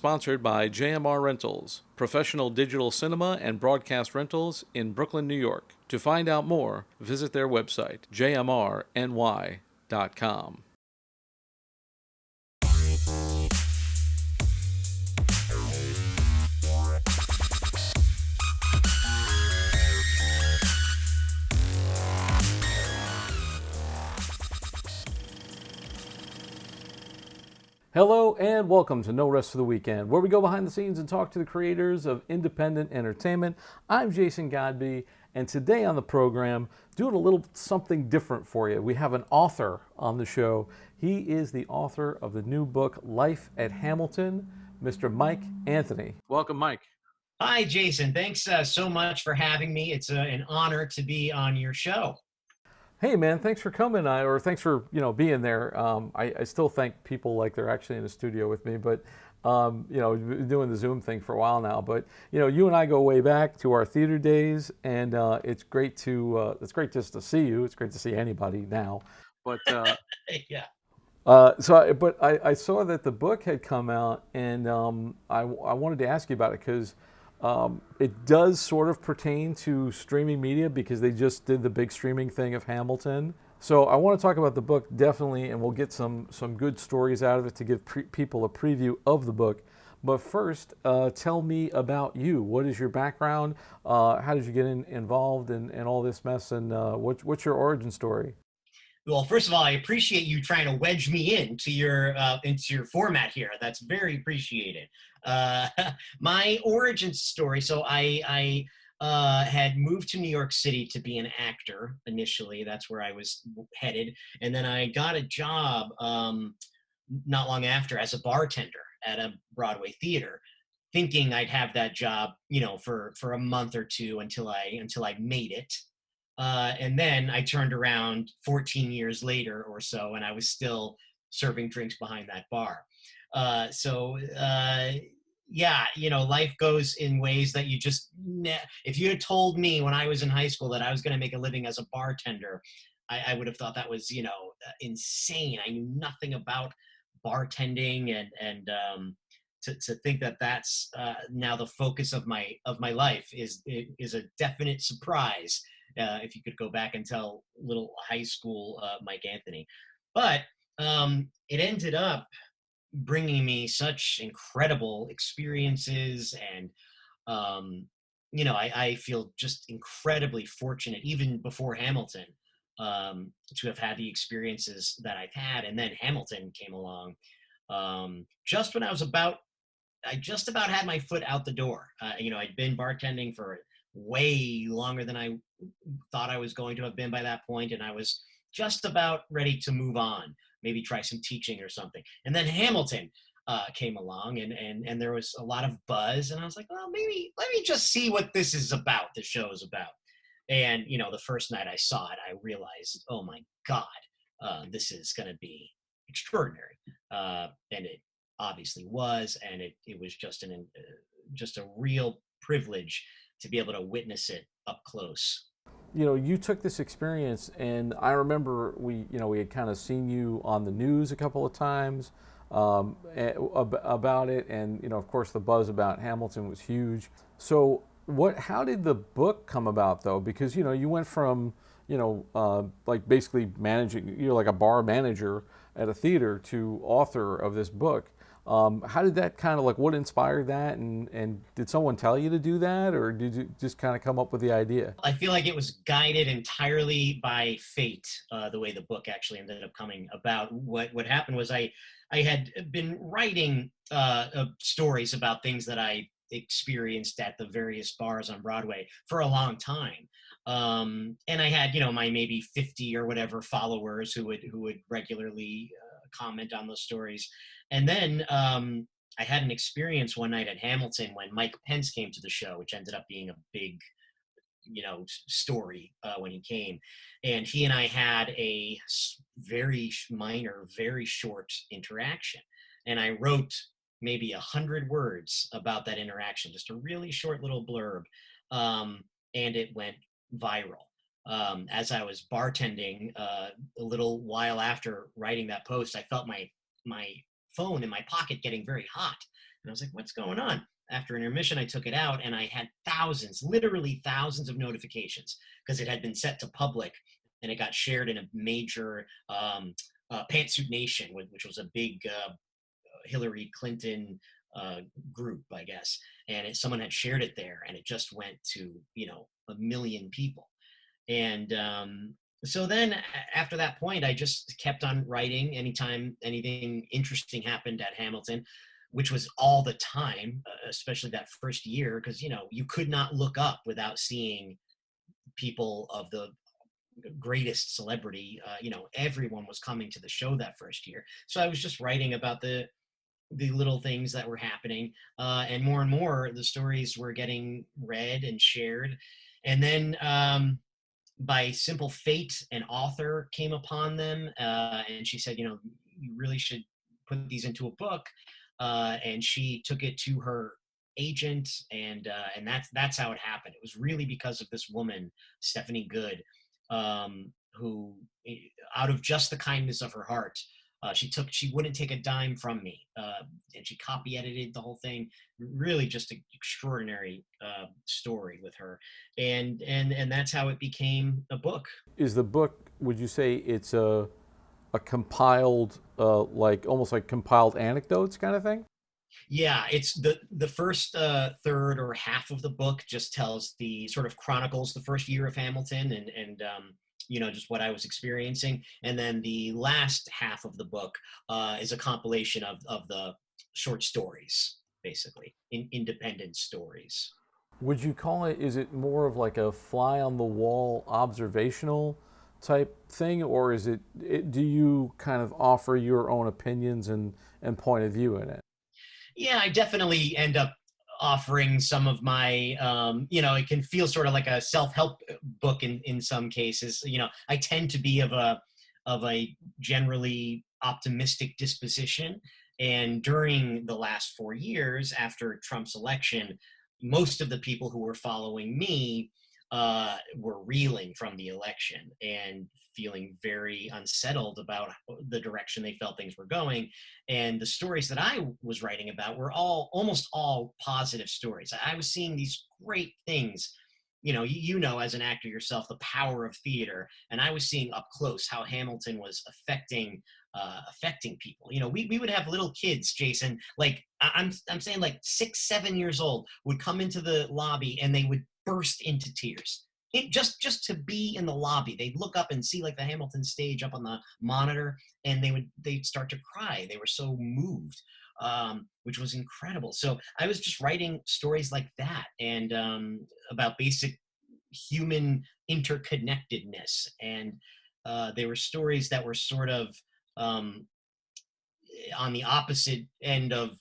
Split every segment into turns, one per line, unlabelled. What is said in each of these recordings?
sponsored by JMR Rentals, professional digital cinema and broadcast rentals in Brooklyn, New York. To find out more, visit their website, jmrny.com. Hello and welcome to No Rest for the Weekend, where we go behind the scenes and talk to the creators of independent entertainment. I'm Jason Godbey, and today on the program, doing a little something different for you. We have an author on the show. He is the author of the new book, Life at Hamilton, Mr. Mike Anthony. Welcome, Mike.
Hi, Jason. Thanks so much for having me. It's an honor to be on your show.
Hey man, thanks for coming, or thanks for being there. I still thank people like they're actually in the studio with me, but been doing the Zoom thing for a while now. But you and I go way back to our theater days, and it's great just to see you. It's great to see anybody now, but
Yeah.
I saw that the book had come out, and I wanted to ask you about it because it does sort of pertain to streaming media because they just did the big streaming thing of Hamilton. So I want to talk about the book definitely, and we'll get some good stories out of it to give people a preview of the book. But first, tell me about you. What is your background? How did you get involved in all this mess? And what's your origin story?
Well, first of all, I appreciate you trying to wedge me into your format here. That's very appreciated. Uh, my origin story. So I had moved to New York City to be an actor initially. That's where I was headed, and then I got a job not long after as a bartender at a Broadway theater, thinking I'd have that job, for a month or two until I made it. And then I turned around 14 years later or so, and I was still serving drinks behind that bar. Yeah, life goes in ways that if you had told me when I was in high school that I was going to make a living as a bartender, I would have thought that was, insane. I knew nothing about bartending, and to think that that's now the focus of my life is a definite surprise. If you could go back and tell little high school Mike Anthony. But it ended up bringing me such incredible experiences, and I feel just incredibly fortunate, even before Hamilton, to have had the experiences that I've had. And then Hamilton came along just when I just about had my foot out the door. I'd been bartending for way longer than I thought I was going to have been by that point, and I was just about ready to move on, maybe try some teaching or something. And then Hamilton came along, and there was a lot of buzz, and I was like, well, maybe let me just see what this is about. The show is about. And the first night I saw it, I realized, oh my God, this is going to be extraordinary, and it obviously was, and it was just just a real privilege to be able to witness it up close.
You took this experience, and I remember we had kind of seen you on the news a couple of times about it, and of course the buzz about Hamilton was huge. So how did the book come about though? Because you went from like basically managing, you're like a bar manager at a theater to author of this book. How did that kind of, like, what inspired that, and did someone tell you to do that, or did you just kind of come up with the idea?
I feel like it was guided entirely by fate, the way the book actually ended up coming about. What happened was I had been writing stories about things that I experienced at the various bars on Broadway for a long time. And I had, my maybe 50 or whatever followers who would regularly comment on those stories. And then I had an experience one night at Hamilton when Mike Pence came to the show, which ended up being a big, story when he came. And he and I had a very minor, very short interaction. And I wrote maybe 100 words about that interaction, just a really short little blurb. And it went viral. As I was bartending a little while after writing that post, I felt my phone in my pocket getting very hot. And I was like, what's going on? After intermission, I took it out and I had thousands, literally thousands of notifications because it had been set to public and it got shared in a major Pantsuit Nation, which was a big Hillary Clinton uh, group, I guess. And someone had shared it there and it just went to, a million people. And so then after that point, I just kept on writing anytime anything interesting happened at Hamilton, which was all the time, especially that first year, because, you could not look up without seeing people of the greatest celebrity. Everyone was coming to the show that first year. So I was just writing about the little things that were happening, and more the stories were getting read and shared. And then by simple fate, an author came upon them, and she said, you really should put these into a book. And she took it to her agent, and that's how it happened. It was really because of this woman, Stephanie Good, who, out of just the kindness of her heart, she wouldn't take a dime from me, and she copy edited the whole thing. Really, just an extraordinary story with her, and that's how it became a book.
Is the book? Would you say it's a compiled, like almost like compiled anecdotes kind of thing?
Yeah, it's the first third or half of the book just tells the sort of chronicles the first year of Hamilton and just what I was experiencing, and then the last half of the book is a compilation of the short stories, basically independent stories.
Would you call it? Is it more of like a fly on the wall observational type thing, or is it? Do you kind of offer your own opinions and point of view in it?
Yeah, I definitely end up offering some of my, it can feel sort of like a self-help book in some cases. I tend to be of a generally optimistic disposition. And during the last 4 years after Trump's election, most of the people who were following me were reeling from the election and feeling very unsettled about the direction they felt things were going. And the stories that I was writing about were almost all positive stories. I was seeing these great things. As an actor yourself, the power of theater, and I was seeing up close how Hamilton was affecting people. We would have little kids, Jason, like I'm saying, like 6, 7 years old, would come into the lobby and they would burst into tears. Just to be in the lobby, they'd look up and see like the Hamilton stage up on the monitor, and they'd start to cry. They were so moved, which was incredible. So I was just writing stories like that, and about basic human interconnectedness, and they were stories that were sort of um, on the opposite end of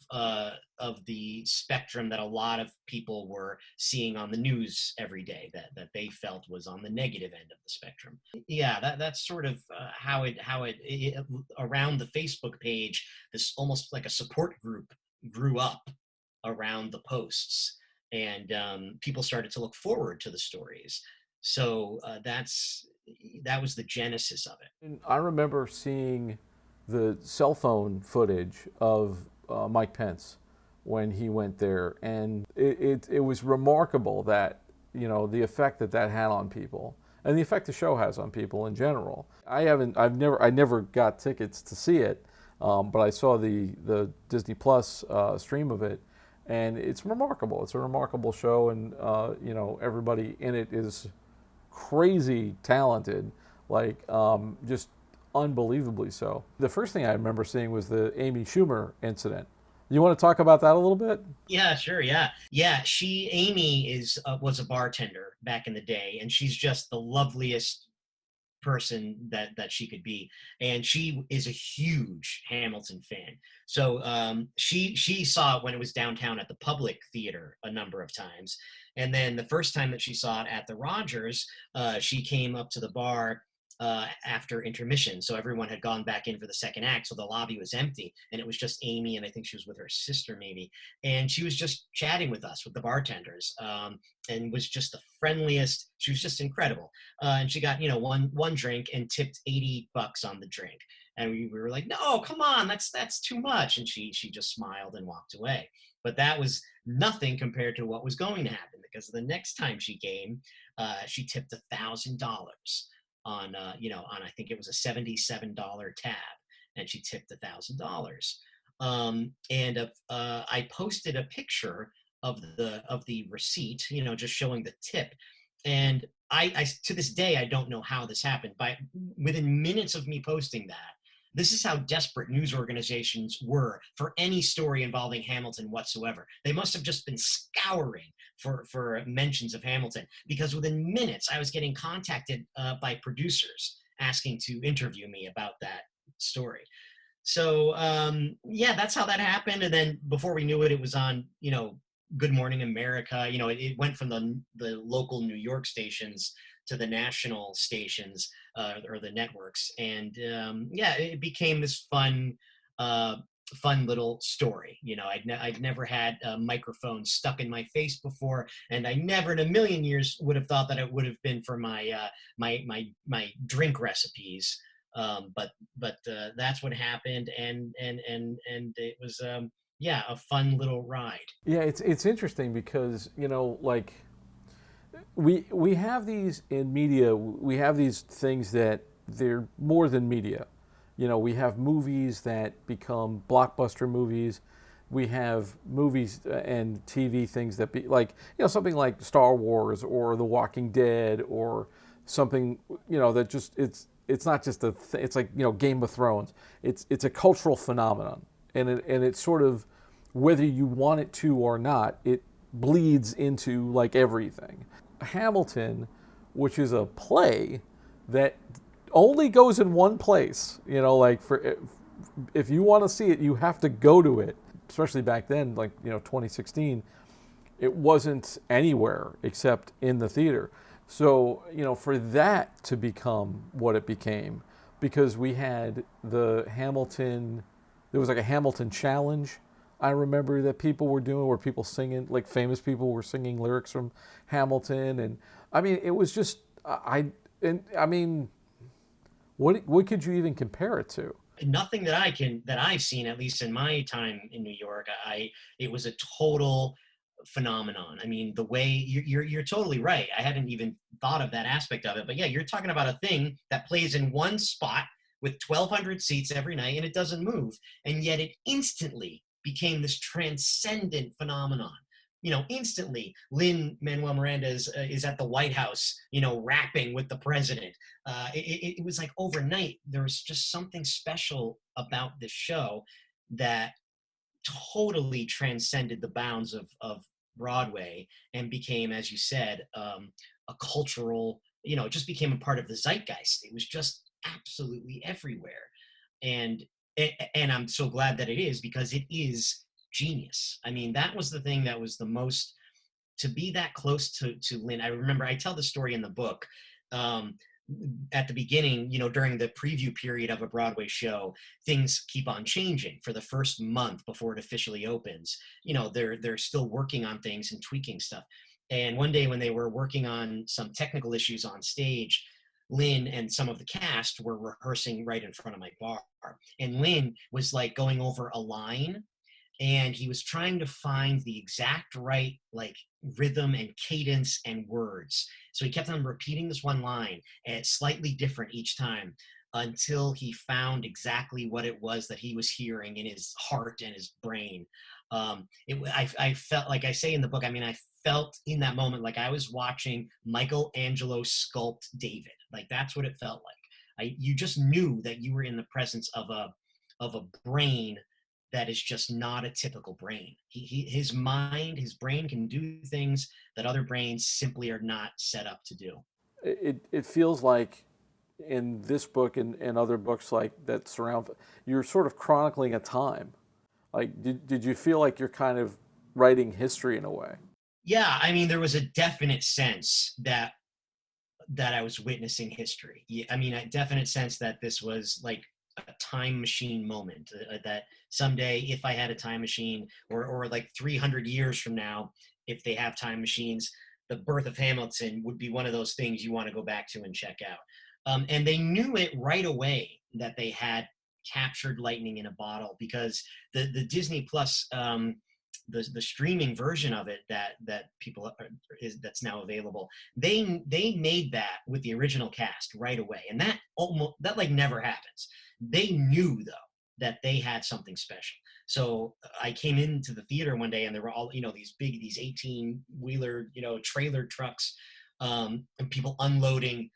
the spectrum that a lot of people were seeing on the news every day, that they felt was on the negative end of the spectrum. Yeah, that's sort of how it around the Facebook page. This almost like a support group grew up around the posts, and people started to look forward to the stories. So that was the genesis of it.
And I remember seeing the cell phone footage of Mike Pence when he went there, and it was remarkable that the effect that had on people, and the effect the show has on people in general. I never got tickets to see it, but I saw the Disney Plus stream of it, and it's remarkable. It's a remarkable show, and everybody in it is crazy talented, like just unbelievably so. The first thing I remember seeing was the Amy Schumer incident. You want to talk about that a little bit?
Yeah, sure. Yeah. Amy was a bartender back in the day, and she's just the loveliest person that she could be, and she is a huge Hamilton fan. So she saw it when it was downtown at the Public Theater a number of times, and then the first time that she saw it at the Rogers, she came up to the bar after intermission. So everyone had gone back in for the second act, so the lobby was empty, and it was just Amy, and I think she was with her sister maybe, and she was just chatting with us, with the bartenders, and was just the friendliest. She was just incredible, and she got one drink and tipped $80 on the drink, and we were like, no, come on, that's too much, and she just smiled and walked away. But that was nothing compared to what was going to happen, because the next time she came, she tipped $1,000 on, on, I think it was a $77 tab, and she tipped $1,000. I posted a picture of the receipt, just showing the tip. And I to this day, I don't know how this happened. By within minutes of me posting that, this is how desperate news organizations were for any story involving Hamilton whatsoever. They must have just been scouring for mentions of Hamilton, because within minutes I was getting contacted by producers asking to interview me about that story. So yeah, that's how that happened. And then before we knew it, it was on, Good Morning America. It went from the local New York stations to the national stations, or the networks. And yeah, it became this fun little story. I'd never had a microphone stuck in my face before, and I never in a million years would have thought that it would have been for my drink recipes. But that's what happened, and it was yeah, a fun little ride.
Yeah, it's interesting because like we have these in media. We have these things that they're more than media. We have movies that become blockbuster movies. We have movies and TV things that be like something like Star Wars or The Walking Dead, or something that just it's not just it's like Game of Thrones. It's a cultural phenomenon, and it's sort of, whether you want it to or not, it bleeds into like everything. Hamilton, which is a play that only goes in one place, like if you want to see it, you have to go to it. Especially back then, like 2016, it wasn't anywhere except in the theater. So for that to become what it became, because we had the Hamilton, there was like a Hamilton challenge. I remember that people were doing, where people singing, like famous people were singing lyrics from Hamilton, and I mean, it was just what could you even compare it to?
Nothing that I've seen, at least in my time in New York. It was a total phenomenon. I mean, the way you're totally right. I hadn't even thought of that aspect of it. But yeah, you're talking about a thing that plays in one spot with 1,200 seats every night, and it doesn't move, and yet it instantly became this transcendent phenomenon. Instantly, Lin-Manuel Miranda is at the White House, rapping with the president. It was like overnight. There was just something special about this show that totally transcended the bounds of Broadway, and became, as you said, a cultural, it just became a part of the zeitgeist. It was just absolutely everywhere. And I'm so glad that it is, because it is genius. I mean, that was the thing that was the most, to be that close to Lin. I remember, I tell the story in the book. At the beginning, during the preview period of a Broadway show, things keep on changing for the first month before it officially opens. They're still working on things and tweaking stuff. And one day when they were working on some technical issues on stage, Lin and some of the cast were rehearsing right in front of my bar. And Lin was like going over a line, and he was trying to find the exact right like rhythm and cadence and words. So he kept on repeating this one line, and it's slightly different each time, until he found exactly what it was that he was hearing in his heart and his brain. I felt, like I say in the book, I mean, I felt in that moment like I was watching Michelangelo sculpt David. Like that's what it felt like. You just knew that you were in the presence of a brain that is just not a typical brain. His brain can do things that other brains simply are not set up to do.
It feels like in this book and other books like that surround, you're sort of chronicling a time. Like, did you feel like you're kind of writing history in a way?
Yeah, I mean, there was a definite sense that I was witnessing history. I mean, a definite sense that this was like a time machine moment, that someday, if I had a time machine, or like 300 years from now, if they have time machines, the birth of Hamilton would be one of those things you want to go back to and check out. And they knew it right away that they had captured lightning in a bottle, because the Disney Plus the streaming version of it that people is that's now available. They made that with the original cast right away, and that like never happens. They knew though that they had something special. So I came into the theater one day, and there were all these 18-wheeler trailer trucks, and people unloading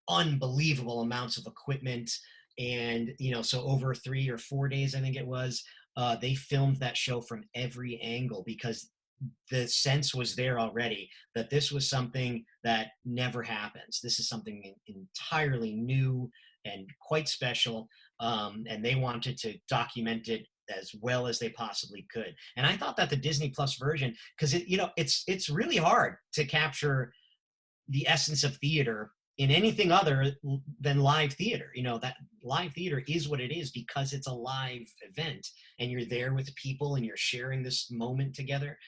unbelievable amounts of equipment. And so over 3 or 4 days, I think it was, they filmed that show from every angle, because the sense was there already that this was something that never happens. This is something entirely new and quite special, and they wanted to document it as well as they possibly could. And I thought that the Disney Plus version, because it's really hard to capture the essence of theater in anything other than live theater. That live theater is what it is because it's a live event, and you're there with people and you're sharing this moment together.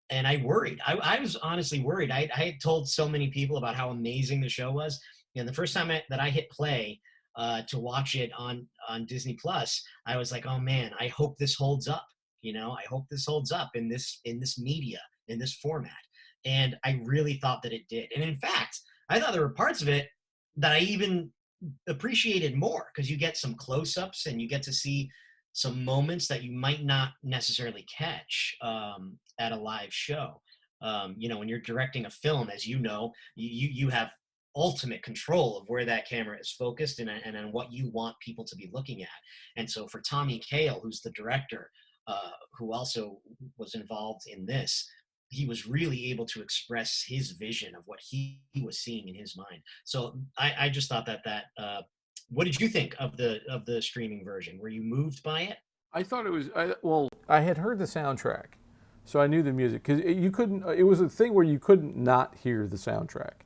And I worried. I was honestly worried. I had told so many people about how amazing the show was. And the first time that I hit play to watch it on Disney Plus, I was like, oh man, I hope this holds up. I hope this holds up in this media, in this format. And I really thought that it did. And in fact, I thought there were parts of it that I even appreciated more, because you get some close-ups and you get to see some moments that you might not necessarily catch at a live show. When you're directing a film, as you have ultimate control of where that camera is focused and on what you want people to be looking at. And so for Tommy Kail, who's the director, who also was involved in this, he was really able to express his vision of what he was seeing in his mind. So I just thought that what did you think of the streaming version? Were you moved by it?
I thought it was I had heard the soundtrack, so I knew the music because you couldn't. It was a thing where you couldn't not hear the soundtrack.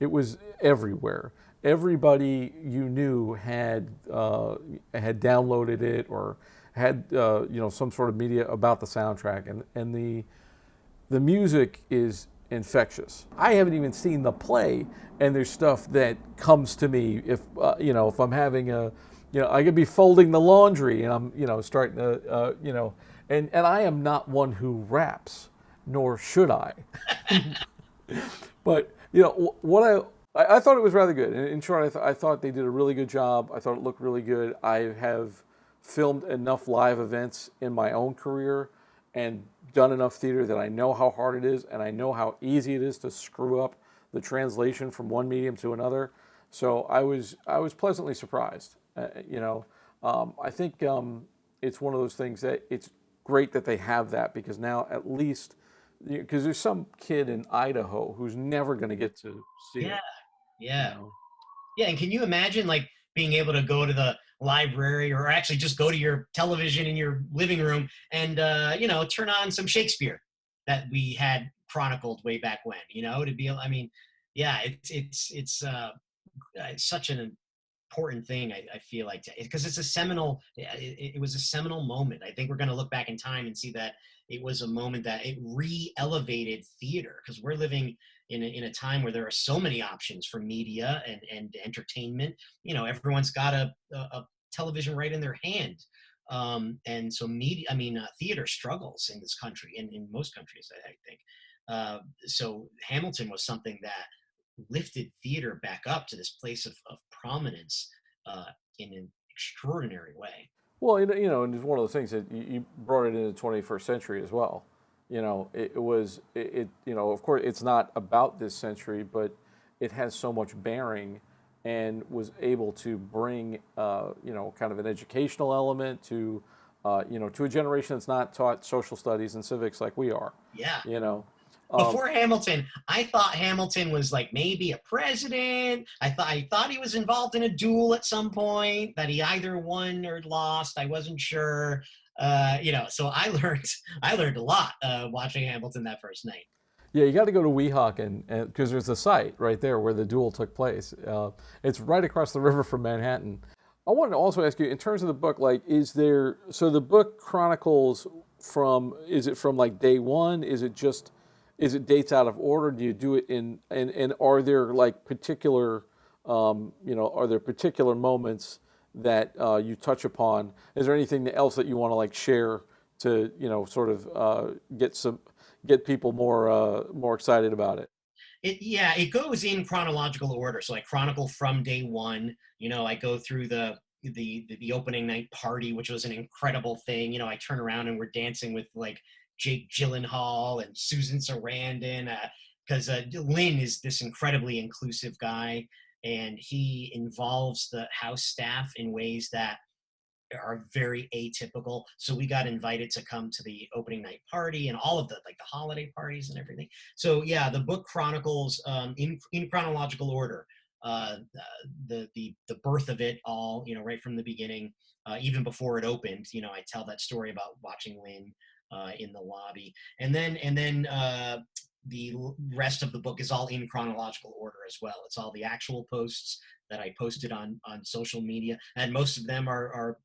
It was everywhere. Everybody you knew had downloaded it or had some sort of media about the soundtrack, and the music is infectious. I haven't even seen the play, and there's stuff that comes to me if if I'm having I could be folding the laundry and I'm starting to and I am not one who raps, nor should I. But what I thought it was rather good. In short, I thought they did a really good job. I thought it looked really good. I have filmed enough live events in my own career and done enough theater that I know how hard it is, and I know how easy it is to screw up the translation from one medium to another. So I was pleasantly surprised. I think it's one of those things that it's great that they have that, because now at least, because there's some kid in Idaho who's never going to get to see
Yeah,
it.
yeah. Yeah, and can you imagine like being able to go to the library, or actually just go to your television in your living room and turn on some Shakespeare that we had chronicled way back when, to be, I mean, yeah, it's such an important thing. I feel like, because it's a seminal, it was a seminal moment. I think we're going to look back in time and see that it was a moment that it re-elevated theater, because we're living in a time where there are so many options for media and entertainment. Everyone's got a television right in their hand. And so theater struggles in this country, and in most countries, I think. So Hamilton was something that lifted theater back up to this place of prominence in an extraordinary way.
Well, and it's one of those things that you brought it into the 21st century as well. Of course, it's not about this century, but it has so much bearing, and was able to bring, kind of an educational element to, to a generation that's not taught social studies and civics like we are.
Yeah.
Um,
Before Hamilton, I thought Hamilton was like maybe a president. I thought he was involved in a duel at some point that he either won or lost. I wasn't sure. So I learned a lot watching Hamilton that first night.
Yeah, you got to go to Weehawken, because there's a site right there where the duel took place. It's right across the river from Manhattan. I wanted to also ask you, in terms of the book, like, so the book chronicles is it from like day one? Is it dates out of order? Do you do it and are there like particular, are there particular moments that you touch upon? Is there anything else that you want to like share to sort of get people more excited about it.
It goes in chronological order. So I chronicle from day one. I go through the opening night party, which was an incredible thing. I turn around and we're dancing with like Jake Gyllenhaal and Susan Sarandon, because Lynn is this incredibly inclusive guy, and he involves the house staff in ways that are very atypical. So we got invited to come to the opening night party and all of the holiday parties and everything. So yeah, the book chronicles in chronological order the birth of it all, right from the beginning, even before it opened. I tell that story about watching Lynn in the lobby, and then the rest of the book is all in chronological order as well. It's all the actual posts that I posted on social media, and most of them are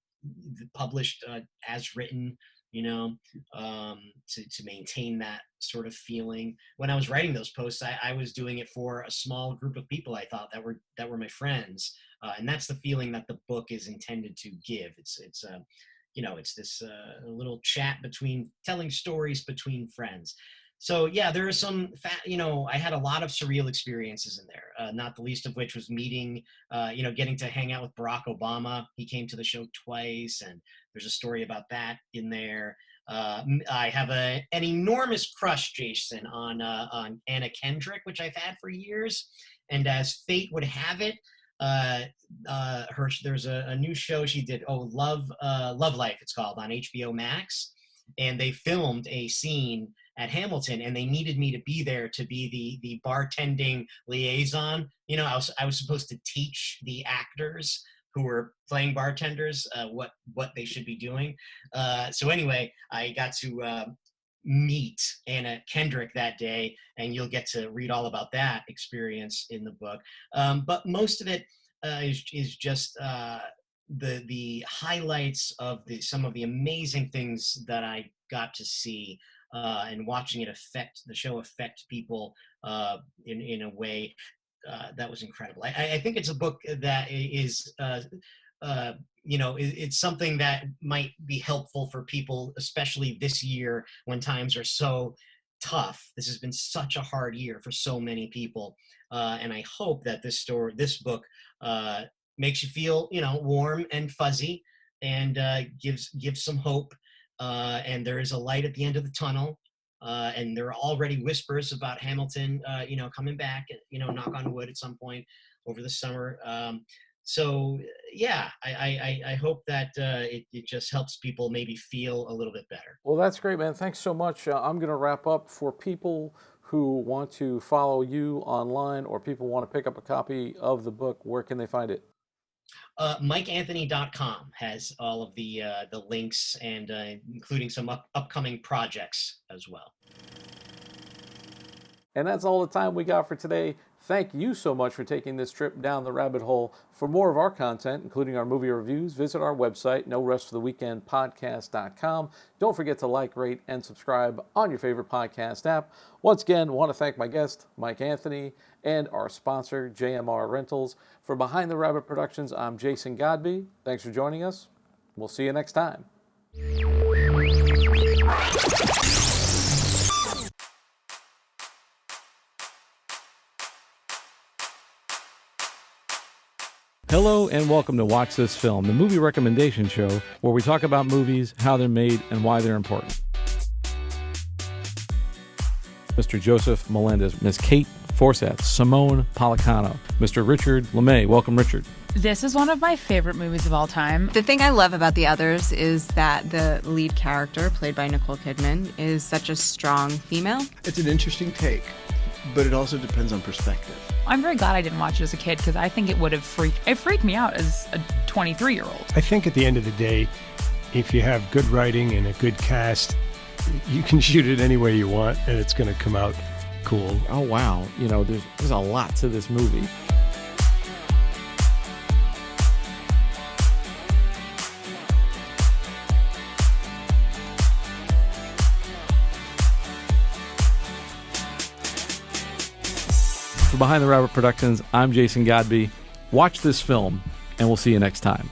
published as written, to maintain that sort of feeling. When I was writing those posts, I was doing it for a small group of people I thought that were my friends, and that's the feeling that the book is intended to give. It's this little chat telling stories between friends. So yeah, there are some I had a lot of surreal experiences in there, not the least of which was meeting, getting to hang out with Barack Obama. He came to the show twice, and there's a story about that in there. I have an enormous crush, Jason, on Anna Kendrick, which I've had for years. And as fate would have it, there's a new show she did, Love Life, it's called, on HBO Max. And they filmed a scene at Hamilton, and they needed me to be there to be the bartending liaison. I was supposed to teach the actors who were playing bartenders what they should be doing. So anyway, I got to meet Anna Kendrick that day, and you'll get to read all about that experience in the book. But most of it is just the highlights of some of the amazing things that I got to see, and watching the show affect people in a way that was incredible. I think it's a book that is it's something that might be helpful for people, especially this year when times are so tough. This has been such a hard year for so many people, and I hope that this book makes you feel warm and fuzzy, and gives some hope, and there is a light at the end of the tunnel, and there are already whispers about Hamilton coming back, knock on wood, at some point over the summer. So yeah, I hope that it just helps people maybe feel a little bit better.
Well, that's great, man. Thanks so much. I'm going to wrap up. For people who want to follow you online, or people want to pick up a copy of the book, where can they find it?
MikeAnthony.com has all of the links, and including some upcoming projects as well.
And that's all the time we got for today. Thank you so much for taking this trip down the rabbit hole. For more of our content, including our movie reviews, visit our website, norestfortheweekendpodcast.com. Don't forget to like, rate, and subscribe on your favorite podcast app. Once again, I want to thank my guest, Mike Anthony, and our sponsor, JMR Rentals. For Behind the Rabbit Productions, I'm Jason Godbey. Thanks for joining us. We'll see you next time. Hello and welcome to Watch This Film, the movie recommendation show where we talk about movies, how they're made, and why they're important. Mr. Joseph Melendez, Miss Kate Forseth, Simone Policano, Mr. Richard LeMay. Welcome, Richard.
This is one of my favorite movies of all time.
The thing I love about the others is that the lead character, played by Nicole Kidman, is such a strong female.
It's an interesting take, but it also depends on perspective.
I'm very glad I didn't watch it as a kid, because I think it would have freaked me out as a 23-year-old.
I think at the end of the day, if you have good writing and a good cast, you can shoot it any way you want and it's going to come out cool.
Oh, wow. There's a lot to this movie. For Behind the Rabbit Productions, I'm Jason Godbey. Watch this film, and we'll see you next time.